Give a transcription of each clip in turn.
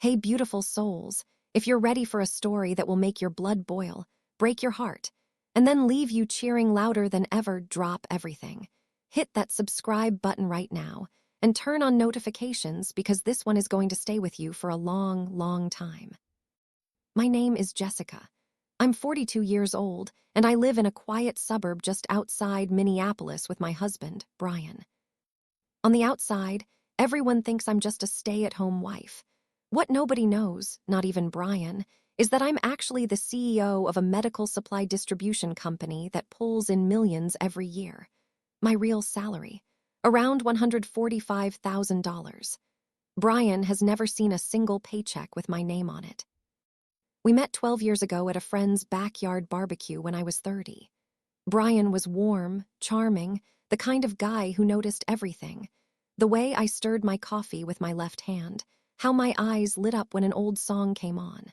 Hey, beautiful souls, if you're ready for a story that will make your blood boil, break your heart, and then leave you cheering louder than ever, drop everything. Hit that subscribe button right now and turn on notifications because this one is going to stay with you for a long, long time. My name is Jessica. I'm 42 years old, and I live in a quiet suburb just outside Minneapolis with my husband, Brian. On the outside, everyone thinks I'm just a stay-at-home wife. What nobody knows, not even Brian, is that I'm actually the CEO of a medical supply distribution company that pulls in millions every year. My real salary, around $145,000. Brian has never seen a single paycheck with my name on it. We met 12 years ago at a friend's backyard barbecue when I was 30. Brian was warm, charming, the kind of guy who noticed everything. The way I stirred my coffee with my left hand, how my eyes lit up when an old song came on.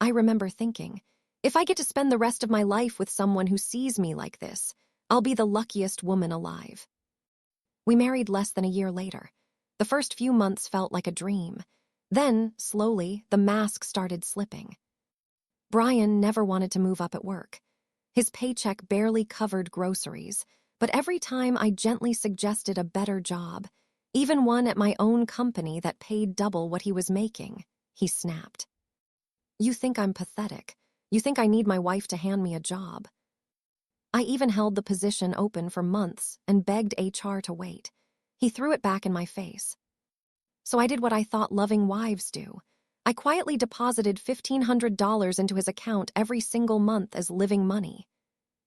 I remember thinking, if I get to spend the rest of my life with someone who sees me like this, I'll be the luckiest woman alive. We married less than a year later. The first few months felt like a dream. Then, slowly, the mask started slipping. Brian never wanted to move up at work. His paycheck barely covered groceries, but every time I gently suggested a better job, even one at my own company that paid double what he was making, he snapped. You think I'm pathetic. You think I need my wife to hand me a job. I even held the position open for months and begged HR to wait. He threw it back in my face. So I did what I thought loving wives do. I quietly deposited $1,500 into his account every single month as living money.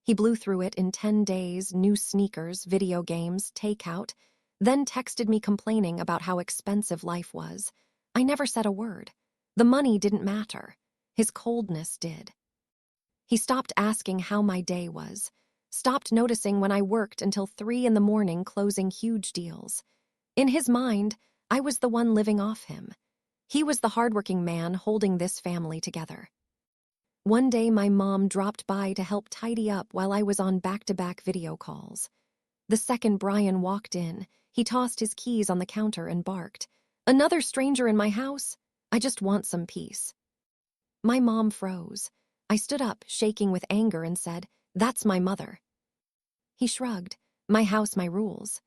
He blew through it in 10 days, new sneakers, video games, takeout, then texted me complaining about how expensive life was. I never said a word. The money didn't matter. His coldness did. He stopped asking how my day was, stopped noticing when I worked until 3 in the morning closing huge deals. In his mind, I was the one living off him. He was the hardworking man holding this family together. One day, my mom dropped by to help tidy up while I was on back-to-back video calls. The second Brian walked in, he tossed his keys on the counter and barked, "Another stranger in my house? I just want some peace." My mom froze. I stood up, shaking with anger, and said, "That's my mother." He shrugged, "My house, my rules."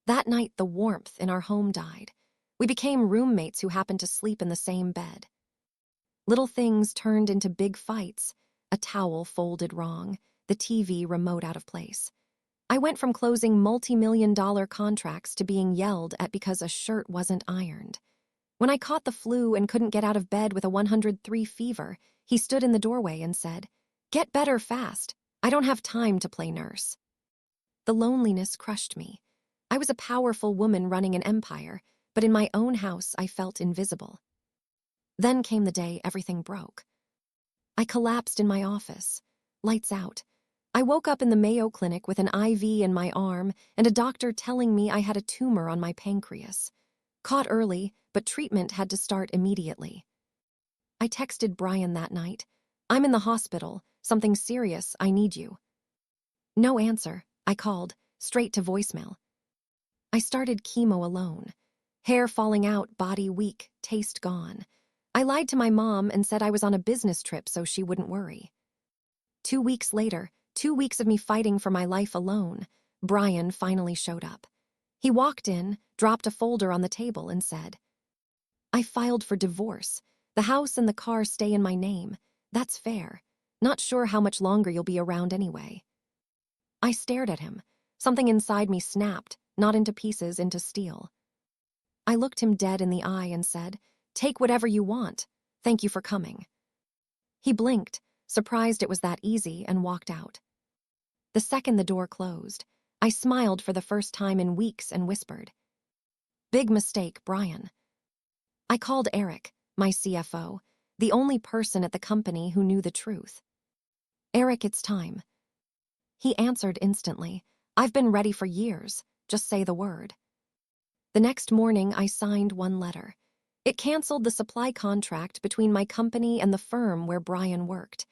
That night, the warmth in our home died. We became roommates who happened to sleep in the same bed. Little things turned into big fights. A towel folded wrong, the TV remote out of place. I went from closing multi-million-dollar contracts to being yelled at because a shirt wasn't ironed. When I caught the flu and couldn't get out of bed with a 103 fever, he stood in the doorway and said, "Get better fast. I don't have time to play nurse." The loneliness crushed me. I was a powerful woman running an empire, but in my own house I felt invisible. Then came the day everything broke. I collapsed in my office. Lights out. I woke up in the Mayo Clinic with an IV in my arm and a doctor telling me I had a tumor on my pancreas. Caught early, but treatment had to start immediately. I texted Brian that night, "I'm in the hospital. Something serious. I need you." No answer. I called, straight to voicemail. I started chemo alone. Hair falling out, body weak, taste gone. I lied to my mom and said I was on a business trip so she wouldn't worry. 2 weeks later, 2 weeks of me fighting for my life alone, Brian finally showed up. He walked in, dropped a folder on the table and said, "I filed for divorce. The house and the car stay in my name. That's fair. Not sure how much longer you'll be around anyway." I stared at him. Something inside me snapped, not into pieces, into steel. I looked him dead in the eye and said, "Take whatever you want. Thank you for coming." He blinked, surprised it was that easy, and walked out. The second the door closed, I smiled for the first time in weeks and whispered, "Big mistake, Brian." I called Eric, my CFO, the only person at the company who knew the truth. "Eric, it's time." He answered instantly, "I've been ready for years. Just say the word." The next morning, I signed one letter. It canceled the supply contract between my company and the firm where Brian worked.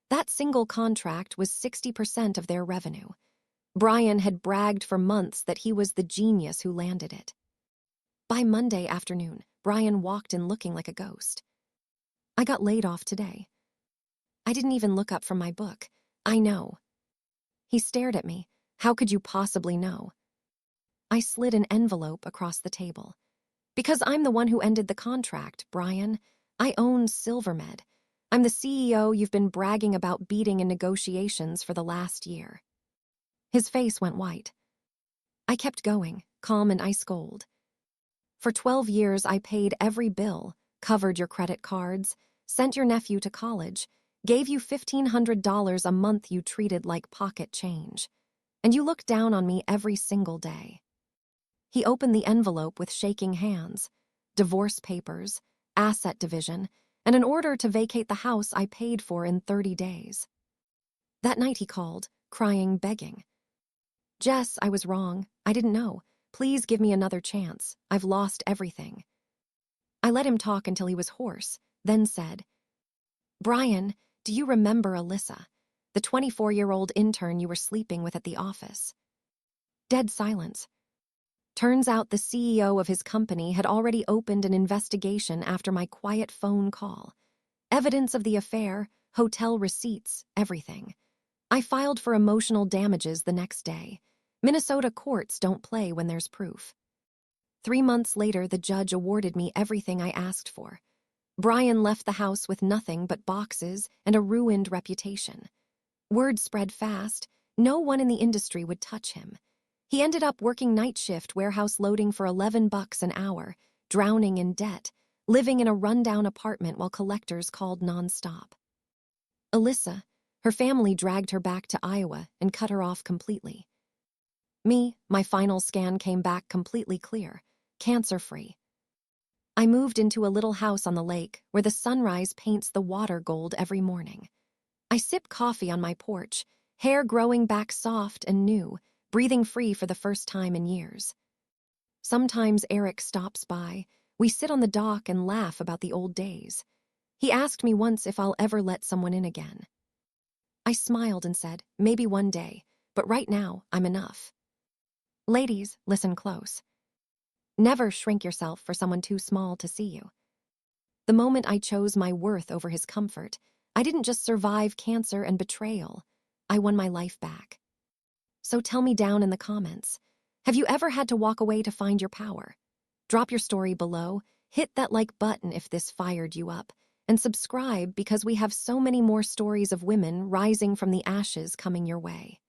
That single contract was 60% of their revenue. Brian had bragged for months that he was the genius who landed it. By Monday afternoon, Brian walked in looking like a ghost. I got laid off today. I didn't even look up from my book. I know. He stared at me. How could you possibly know? I slid an envelope across the table. Because I'm the one who ended the contract, Brian. I own Silvermed. I'm the CEO you've been bragging about beating in negotiations for the last year. His face went white. I kept going, calm and ice cold. For 12 years, I paid every bill, covered your credit cards, sent your nephew to college, gave you $1,500 a month you treated like pocket change. And you looked down on me every single day. He opened the envelope with shaking hands, divorce papers, asset division, and an order to vacate the house I paid for in 30 days. That night he called, crying, begging. Jess, I was wrong. I didn't know. Please give me another chance. I've lost everything. I let him talk until he was hoarse, then said, Brian, do you remember Alyssa, the 24-year-old intern you were sleeping with at the office? Dead silence. Turns out the CEO of his company had already opened an investigation after my quiet phone call. Evidence of the affair, hotel receipts, everything. I filed for emotional damages the next day. Minnesota courts don't play when there's proof. 3 months later, the judge awarded me everything I asked for. Brian left the house with nothing but boxes and a ruined reputation. Word spread fast. No one in the industry would touch him. He ended up working night shift warehouse loading for $11 an hour, drowning in debt, living in a rundown apartment while collectors called nonstop. Alyssa, her family dragged her back to Iowa and cut her off completely. Me, my final scan came back completely clear, cancer-free. I moved into a little house on the lake where the sunrise paints the water gold every morning. I sip coffee on my porch, hair growing back soft and new, breathing free for the first time in years. Sometimes Eric stops by. We sit on the dock and laugh about the old days. He asked me once if I'll ever let someone in again. I smiled and said, maybe one day, but right now, I'm enough. Ladies, listen close. Never shrink yourself for someone too small to see you. The moment I chose my worth over his comfort, I didn't just survive cancer and betrayal. I won my life back. So tell me down in the comments, have you ever had to walk away to find your power? Drop your story below, hit that like button if this fired you up, and subscribe because we have so many more stories of women rising from the ashes coming your way.